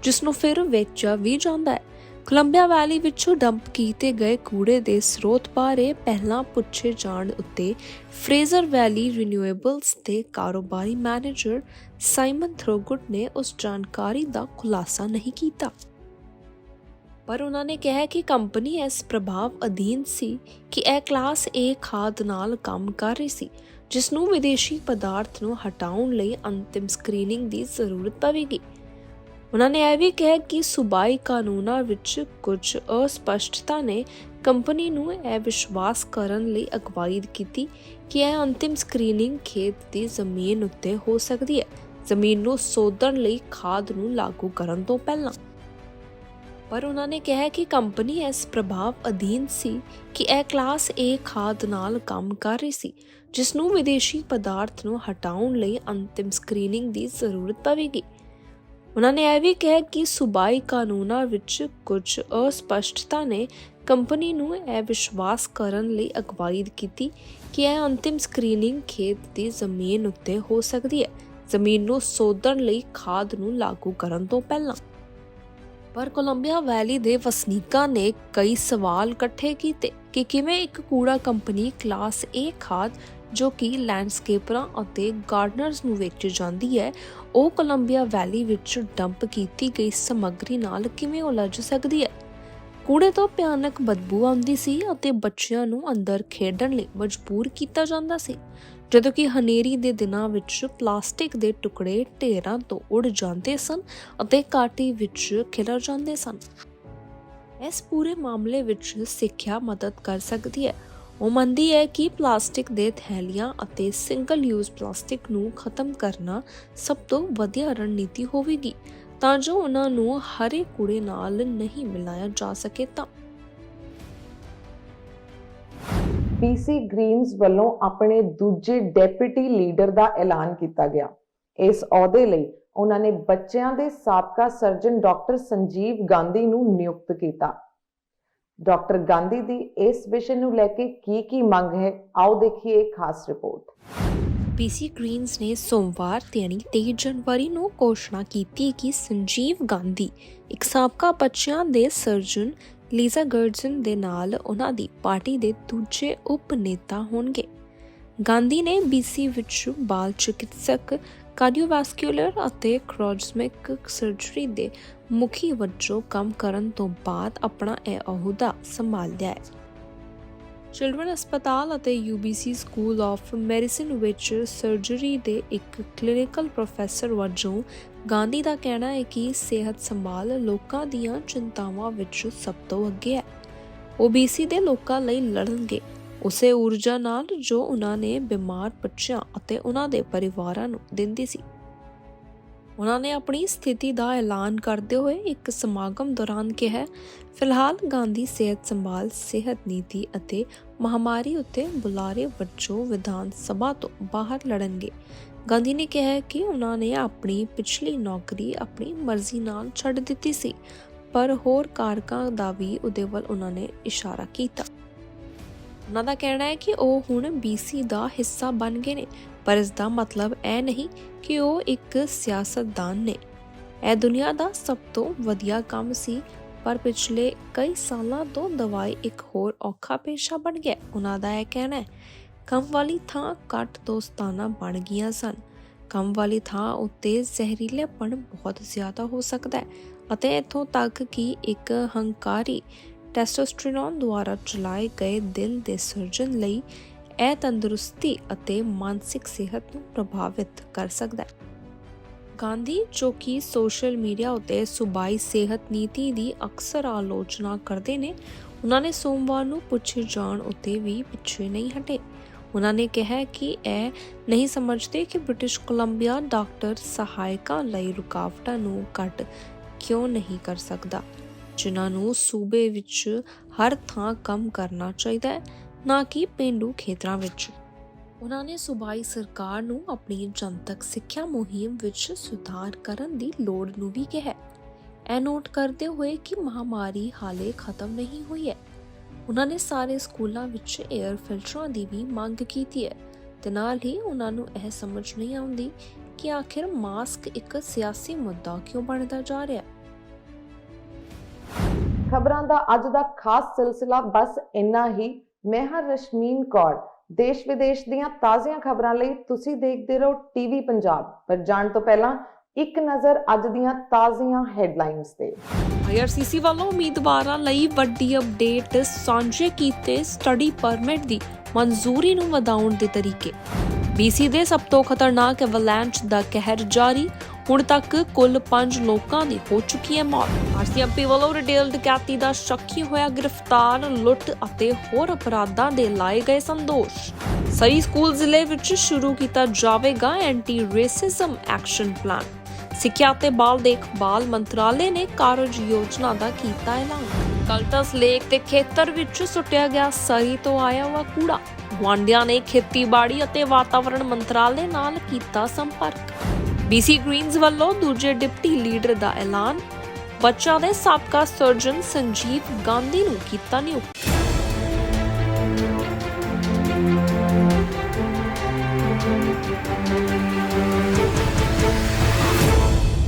ਜਿਸ ਨੂੰ ਫਿਰ ਵੇਚਿਆ ਵੀ ਜਾਂਦਾ ਹੈ। ਕੋਲੰਬੀਆ ਵੈਲੀ ਵਿੱਚੋਂ ਡੰਪ ਕੀਤੇ ਗਏ ਕੂੜੇ ਦੇ ਸਰੋਤ ਬਾਰੇ ਪਹਿਲਾਂ ਪੁੱਛੇ ਜਾਣ ਉੱਤੇ ਫਰੇਜ਼ਰ ਵੈਲੀ ਰੀਨਿਊਏਬਲਜ਼ ਦੇ ਕਾਰੋਬਾਰੀ ਮੈਨੇਜਰ ਸਾਈਮਨ ਥਰੋਗੁਟ ਨੇ ਉਸ ਜਾਣਕਾਰੀ ਦਾ ਖੁਲਾਸਾ ਨਹੀਂ ਕੀਤਾ, ਪਰ ਉਹਨਾਂ ਨੇ ਕਿਹਾ ਕਿ ਕੰਪਨੀ ਇਸ ਪ੍ਰਭਾਵ ਅਧੀਨ ਸੀ ਕਿ ਇਹ ਕਲਾਸ A ਖਾਦ ਨਾਲ ਕੰਮ ਕਰ ਰਹੀ ਸੀ, ਜਿਸ ਨੂੰ ਵਿਦੇਸ਼ੀ ਪਦਾਰਥ ਨੂੰ ਹਟਾਉਣ ਲਈ ਅੰਤਿਮ ਸਕਰੀਨਿੰਗ ਦੀ ਜ਼ਰੂਰਤ ਪਵੇਗੀ। ਉਹਨਾਂ ਨੇ ਇਹ ਵੀ ਕਿਹਾ ਕਿ ਸੂਬਾਈ ਕਾਨੂੰਨਾਂ ਵਿੱਚ ਕੁਝ ਅਸਪਸ਼ਟਤਾ ਨੇ ਕੰਪਨੀ ਨੂੰ ਇਹ ਵਿਸ਼ਵਾਸ ਕਰਨ ਲਈ ਅਗਵਾਈ ਕੀਤੀ ਕਿ ਇਹ ਅੰਤਿਮ ਸਕਰੀਨਿੰਗ ਖੇਤ ਦੀ ਜ਼ਮੀਨ ਉੱਤੇ ਹੋ ਸਕਦੀ ਹੈ, ਜ਼ਮੀਨ ਨੂੰ ਸੋਧਣ ਲਈ ਖਾਦ ਨੂੰ ਲਾਗੂ ਕਰਨ ਤੋਂ ਪਹਿਲਾਂ। ਪਰ ਉਹਨਾਂ ਨੇ ਕਿਹਾ ਕਿ ਕੰਪਨੀ ਇਸ ਪ੍ਰਭਾਵ ਅਧੀਨ ਸੀ ਕਿ ਇਹ ਕਲਾਸ A ਖਾਦ ਨਾਲ ਕੰਮ ਕਰ ਰਹੀ ਸੀ, ਜਿਸ ਨੂੰ ਵਿਦੇਸ਼ੀ ਪਦਾਰਥ ਨੂੰ ਹਟਾਉਣ ਲਈ ਅੰਤਿਮ ਸਕਰੀਨਿੰਗ ਦੀ ਜ਼ਰੂਰਤ ਪਵੇਗੀ। ਉਹਨਾਂ ਨੇ ਇਹ ਵੀ ਕਿਹਾ ਕਿ ਸੂਬਾਈ ਕਾਨੂੰਨਾਂ ਵਿੱਚ ਕੁਝ ਅਸਪਸ਼ਟਤਾ ਨੇ ਕੰਪਨੀ ਨੂੰ ਇਹ ਵਿਸ਼ਵਾਸ ਕਰਨ ਲਈ ਅਗਵਾਈ ਕੀਤੀ ਕਿ ਇਹ ਅੰਤਿਮ ਸਕਰੀਨਿੰਗ ਖੇਤ ਦੀ ਜ਼ਮੀਨ ਉੱਤੇ ਹੋ ਸਕਦੀ ਹੈ, ਜ਼ਮੀਨ ਨੂੰ ਸੋਧਣ ਲਈ ਖਾਦ ਨੂੰ ਲਾਗੂ ਕਰਨ ਤੋਂ ਪਹਿਲਾਂ। ਪਰ ਕੋਲੰਬੀਆ ਵੈਲੀ ਦੇ ਵਸਨੀਕਾਂ ਨੇ ਕਈ ਸਵਾਲ ਇਕੱਠੇ ਕੀਤੇ ਕਿ ਕਿਵੇਂ ਇੱਕ ਕੂੜਾ ਕੰਪਨੀ ਕਲਾਸ A ਖਾਦ ਜੋ ਕਿ ਲੈਂਡਸਕੇਪਰਾਂ ਅਤੇ ਗਾਰਡਨਰਜ਼ ਨੂੰ ਵੇਚੀ ਜਾਂਦੀ ਹੈ, ਉਹ ਕੋਲੰਬੀਆ ਵੈਲੀ ਵਿੱਚ ਡੰਪ ਕੀਤੀ ਗਈ ਸਮੱਗਰੀ ਨਾਲ ਕਿਵੇਂ ਉਲਝ ਸਕਦੀ ਹੈ। ਕੂੜੇ ਤੋਂ ਭਿਆਨਕ ਬਦਬੂ ਆਉਂਦੀ ਸੀ ਅਤੇ ਬੱਚਿਆਂ ਨੂੰ ਅੰਦਰ ਖੇਡਣ ਲਈ ਮਜਬੂਰ ਕੀਤਾ ਜਾਂਦਾ ਸੀ, ਜਦੋਂ ਕਿ ਹਨੇਰੀ ਦੇ ਦਿਨਾਂ ਵਿੱਚ ਪਲਾਸਟਿਕ ਦੇ ਟੁਕੜੇ ਢੇਰਾਂ ਤੋਂ ਉੱਡ ਜਾਂਦੇ ਸਨ ਅਤੇ ਘਾਟੀ ਵਿੱਚ ਖਿਲਰ ਜਾਂਦੇ ਸਨ। ਇਸ ਪੂਰੇ ਮਾਮਲੇ ਵਿੱਚ ਸਿੱਖਿਆ ਮਦਦ ਕਰ ਸਕਦੀ ਹੈ। ਉਹ ਮੰਨਦੀ ਹੈ ਕਿ ਪਲਾਸਟਿਕ ਦੇ ਥੈਲੀਆਂ ਅਤੇ ਸਿੰਗਲ ਯੂਜ਼ ਪਲਾਸਟਿਕ ਨੂੰ ਖਤਮ ਕਰਨਾ ਸਭ ਤੋਂ ਵਧੀਆ ਰਣਨੀਤੀ ਹੋਵੇਗੀ, ਤਾਂ ਜੋ ਉਹਨਾਂ ਨੂੰ ਹਰੇ ਕੂੜੇ ਨਾਲ ਨਹੀਂ ਮਿਲਾਇਆ ਜਾ ਸਕੇ। ਤਾਂ ਪੀਸੀ ਗ੍ਰੀਨਜ਼ ਵੱਲੋਂ ਆਪਣੇ ਦੂਜੇ ਡੈਪੂਟੀ ਲੀਡਰ ਦਾ ਐਲਾਨ ਕੀਤਾ ਗਿਆ। ਇਸ ਅਹੁਦੇ ਲਈ ਉਹਨਾਂ ਨੇ ਬੱਚਿਆਂ ਦੇ ਸਾਬਕਾ ਸਰਜਨ ਡਾਕਟਰ ਸੰਜੀਵ ਗਾਂਧੀ ਨੂੰ ਨਿਯੁਕਤ ਕੀਤਾ। ਡਾਕਟਰ ਗਾਂਧੀ ਦੀ ਇਸ ਵਿਸ਼ੇ ਨੂੰ ਲੈ ਕੇ ਕੀ ਮੰਗ ਹੈ, ਆਓ ਦੇਖੀਏ ਇੱਕ ਖਾਸ ਰਿਪੋਰਟ। ਪੀਸੀ ਗ੍ਰੀਨਜ਼ ਨੇ ਸੋਮਵਾਰ ਯਾਨੀ 23 ਜਨਵਰੀ ਨੂੰ ਘੋਸ਼ਣਾ ਕੀਤੀ ਕਿ ਸੰਜੀਵ ਗਾਂਧੀ ਇੱਕ ਸਾਬਕਾ ਬੱਚਿਆਂ ਦੇ ਸਰਜਨ ਲੀਜ਼ਾ ਗਰਜਨ ਦੇ ਨਾਲ ਉਹਨਾਂ ਦੀ ਪਾਰਟੀ ਦੇ ਦੂਜੇ ਉਪ ਨੇਤਾ ਹੋਣਗੇ। ਗਾਂਧੀ ਨੇ BC ਵਿੱਚ ਬਾਲ ਚਿਕਿਤਸਕ, ਕਾਰਡੀਓਵੈਸਕੂਲਰ ਅਤੇ ਕ੍ਰੋਜ਼ਮਿਕ ਸਰਜਰੀ ਦੇ ਮੁਖੀ ਵਜੋਂ ਕੰਮ ਕਰਨ ਤੋਂ ਬਾਅਦ ਆਪਣਾ ਇਹ ਅਹੁਦਾ ਸੰਭਾਲਿਆ ਹੈ। ਚਿਲਡਰਨ ਹਸਪਤਾਲ ਅਤੇ UBC ਸਕੂਲ ਆਫ ਮੈਡੀਸਿਨ ਵਿੱਚ ਸਰਜਰੀ ਦੇ ਇੱਕ ਕਲੀਨਿਕਲ ਪ੍ਰੋਫੈਸਰ ਵਜੋਂ ਗਾਂਧੀ ਦਾ ਕਹਿਣਾ ਹੈ ਕਿ ਸਿਹਤ ਸੰਭਾਲ ਲੋਕਾਂ ਦੀਆਂ ਚਿੰਤਾਵਾਂ ਵਿੱਚ ਸਭ ਤੋਂ ਅੱਗੇ ਹੈ। ਉਹ BC ਦੇ ਲੋਕਾਂ ਲਈ ਲੜਨਗੇ ਉਸੇ ਊਰਜਾ ਨਾਲ ਜੋ ਉਹਨਾਂ ਨੇ ਬਿਮਾਰ ਬੱਚਿਆਂ ਅਤੇ ਉਹਨਾਂ ਦੇ ਪਰਿਵਾਰਾਂ ਨੂੰ ਦਿੰਦੀ ਸੀ। ਉਹਨਾਂ ਨੇ ਆਪਣੀ ਸਥਿਤੀ ਦਾ ਐਲਾਨ ਕਰਦੇ ਹੋਏ ਇੱਕ ਸਮਾਗਮ ਦੌਰਾਨ ਕਿਹਾ, ਫਿਲਹਾਲ ਗਾਂਧੀ ਸਿਹਤ ਸੰਭਾਲ, ਸਿਹਤ ਨੀਤੀ ਅਤੇ ਮਹਾਮਾਰੀ ਉੱਤੇ ਬੁਲਾਰੇ ਵਜੋਂ ਵਿਧਾਨ ਸਭਾ ਤੋਂ ਬਾਹਰ ਲੜਨਗੇ। ਗਾਂਧੀ ਨੇ ਕਿਹਾ ਕਿ ਉਹਨਾਂ ਨੇ ਆਪਣੀ ਪਿਛਲੀ ਨੌਕਰੀ ਆਪਣੀ ਮਰਜ਼ੀ ਨਾਲ ਛੱਡ ਦਿੱਤੀ ਸੀ, ਪਰ ਹੋਰ ਕਾਰਕਾਂ ਦਾ ਵੀ ਉਹਦੇ ਵੱਲ ਉਹਨਾਂ ਨੇ ਇਸ਼ਾਰਾ ਕੀਤਾ। ਉਹਨਾਂ ਦਾ ਕਹਿਣਾ ਹੈ ਕਿ ਉਹ ਹੁਣ BC ਦਾ ਹਿੱਸਾ ਬਣ ਗਏ ਨੇ, ਪਰ ਇਸ ਦਾ ਮਤਲਬ ਇਹ ਨਹੀਂ ਕਿ ਉਹ ਇੱਕ ਸਿਆਸਤਦਾਨ ਨੇ। ਇਹ ਦੁਨੀਆ ਦਾ ਸਭ ਤੋਂ ਵਧੀਆ ਕੰਮ ਸੀ, ਪਰ ਪਿਛਲੇ ਕਈ ਸਾਲਾਂ ਤੋਂ ਦਵਾਈ ਇੱਕ ਹੋਰ ਔਖਾ ਪੇਸ਼ਾ ਬਣ ਗਿਆ। ਉਹਨਾਂ ਦਾ ਇਹ ਕਹਿਣਾ ਹੈ, ਕੰਮ ਵਾਲੀ ਥਾਂ ਘੱਟ ਦੋਸਤਾਨਾ ਬਣ ਗਈਆਂ ਸਨ। ਕੰਮ ਵਾਲੀ ਥਾਂ ਉੱਤੇ ਜ਼ਹਿਰੀਲਾਪਣ ਬਹੁਤ ਜ਼ਿਆਦਾ ਹੋ ਸਕਦਾ ਹੈ ਅਤੇ ਇੱਥੋਂ ਤੱਕ ਕਿ ਇੱਕ ਹੰਕਾਰੀ ਟੈਸਟੋਸਟੇਰੋਨ ਦੁਆਰਾ ਚਲਾਏ ਗਏ ਦਿਲ ਦੇ ਸਰਜਨ ਲਈ ਇਹ ਤੰਦਰੁਸਤੀ ਅਤੇ ਮਾਨਸਿਕ ਸਿਹਤ ਨੂੰ ਪ੍ਰਭਾਵਿਤ ਕਰ ਸਕਦਾ ਹੈ। ਗਾਂਧੀ, ਜੋ ਕਿ ਸੋਸ਼ਲ ਮੀਡੀਆ ਉੱਤੇ ਸੂਬਾਈ ਸਿਹਤ ਨੀਤੀ ਦੀ ਅਕਸਰ ਆਲੋਚਨਾ ਕਰਦੇ ਨੇ, ਉਹਨਾਂ ਨੇ ਸੋਮਵਾਰ ਨੂੰ ਪੁੱਛੇ ਜਾਣ ਉੱਤੇ ਵੀ ਪਿੱਛੇ ਨਹੀਂ ਹਟੇ। ਉਹਨਾਂ ਨੇ ਕਿਹਾ ਕਿ ਇਹ ਨਹੀਂ ਸਮਝਦੇ ਕਿ ਬ੍ਰਿਟਿਸ਼ ਕੋਲੰਬੀਆ ਡਾਕਟਰ ਸਹਾਇਕਾਂ ਲਈ ਰੁਕਾਵਟਾਂ ਨੂੰ ਘੱਟ ਕਿਉਂ ਨਹੀਂ ਕਰ ਸਕਦਾ, ਜਿਨ੍ਹਾਂ ਨੂੰ ਸੂਬੇ ਵਿੱਚ ਹਰ ਥਾਂ ਕੰਮ ਕਰਨਾ ਚਾਹੀਦਾ ਹੈ, ਨਾ ਕਿ ਪੇਂਡੂ ਖੇਤਰਾਂ ਵਿੱਚ। ਉਹਨਾਂ ਨੇ ਸੂਬਾਈ ਸਰਕਾਰ ਨੂੰ ਆਪਣੀ ਜਨਤਕ ਸਿੱਖਿਆ ਮੁਹਿੰਮ ਵਿੱਚ ਸੁਧਾਰ ਕਰਨ ਦੀ ਲੋੜ ਨੂੰ ਵੀ ਕਿਹਾ, ਇਹ ਨੋਟ ਕਰਦੇ ਹੋਏ ਕਿ ਮਹਾਮਾਰੀ ਹਾਲੇ ਖਤਮ ਨਹੀਂ ਹੋਈ ਹੈ। ਉਹਨਾਂ ਨੇ ਸਾਰੇ ਸਕੂਲਾਂ ਵਿੱਚ 에ਅਰ ਫਿਲਟਰਾਂ ਦੀ ਵੀ ਮੰਗ ਕੀਤੀ ਹੈ ਤੇ ਨਾਲ ਹੀ ਉਹਨਾਂ ਨੂੰ ਇਹ ਸਮਝ ਨਹੀਂ ਆਉਂਦੀ ਕਿ ਆਖਿਰ ਮਾਸਕ ਇੱਕ ਸਿਆਸੀ ਮੁੱਦਾ ਕਿਉਂ ਬਣਦਾ ਜਾ ਰਿਹਾ ਹੈ। ਖਬਰਾਂ ਦਾ ਅੱਜ ਦਾ ਖਾਸ ਸਿਲਸਿਲਾ ਬਸ ਇੰਨਾ ਹੀ। ਮੈਂ ਹਾਂ ਰਸ਼ਮੀਨ ਕੌਰ। ਦੇਸ਼ ਵਿਦੇਸ਼ ਦੀਆਂ ਤਾਜ਼ੀਆਂ ਖਬਰਾਂ ਲਈ ਤੁਸੀਂ ਦੇਖਦੇ ਰਹੋ TV ਪੰਜਾਬ। ਪਰ ਜਾਣ ਤੋਂ ਪਹਿਲਾਂ ਇੱਕ ਨਜ਼ਰ ਅੱਜ ਦੀਆਂ ਤਾਜ਼ੀਆਂ ਹੈਡਲਾਈਨਸ ਤੇ। IRCC ਵੱਲੋਂ ਉਮੀਦਵਾਰਾਂ ਲਈ ਵੱਡੀ ਅਪਡੇਟ, ਸਾਂਝੇ ਕੀਤੇ ਸਟੱਡੀ ਪਰਮਿਟ ਦੀ ਮਨਜ਼ੂਰੀ ਨੂੰ ਵਧਾਉਣ ਦੇ ਤਰੀਕੇ। BC ਦੇ ਸਭ ਤੋਂ ਖਤਰਨਾਕ ਐਵਲਾਂਚ ਦਾ ਕਹਿਰ ਜਾਰੀ, ਹੁਣ ਤੱਕ ਕੁੱਲ 5 ਲੋਕਾਂ ਦੀ ਹੋ ਚੁੱਕੀ ਹੈ ਮੌਤ। RCMP ਵੱਲੋਂ ਰਿਟੇਲ ਡਕੈਤੀ ਦਾ ਸ਼ੱਕੀ ਹੋਇਆ ਗ੍ਰਿਫਤਾਰ, ਲੁੱਟ ਅਤੇ ਹੋਰ ਅਪਰਾਧਾਂ ਦੇ ਲਾਏ ਗਏ ਸੰਦੋਸ਼। ਸਰੀ ਸਕੂਲ ਜ਼ਿਲ੍ਹੇ ਵਿੱਚ ਸ਼ੁਰੂ ਕੀਤਾ ਜਾਵੇਗਾ ਐਂਟੀ ਰੇਸਿਜ਼ਮ ਐਕਸ਼ਨ ਪਲਾਨ। ਸਿੱਖਿਆ ਤੇ ਬਾਲ ਦੇਖਭਾਲ ਮੰਤਰਾਲੇ ਨੇ ਕਾਰਜ ਯੋਜਨਾ ਦਾ ਕੀਤਾ ਐਲਾਨ। ਕਲਟਸ ਲੇਕ ਦੇ ਖੇਤਰ ਵਿੱਚ ਸੁੱਟਿਆ ਗਿਆ ਸਰੀ ਤੋਂ ਆਇਆ ਹੋਇਆ ਕੂੜਾ। ਗੁਆਂਢੀਆਂ ਨੇ ਖੇਤੀਬਾੜੀ ਅਤੇ ਵਾਤਾਵਰਣ ਮੰਤਰਾਲੇ ਨਾਲ ਕੀਤਾ ਸੰਪਰਕ। BC ਗ੍ਰੀਨਜ਼ ਵੱਲੋਂ ਦੂਜੇ ਡਿਪਟੀ ਲੀਡਰ ਦਾ ਐਲਾਨ। ਬੱਚਿਆਂ ਦੇ ਸਾਬਕਾ ਸਰਜਨ ਸੰਜੀਵ ਗਾਂਧੀ ਨੂੰ ਕੀਤਾ ਨਿਯੁਕਤ।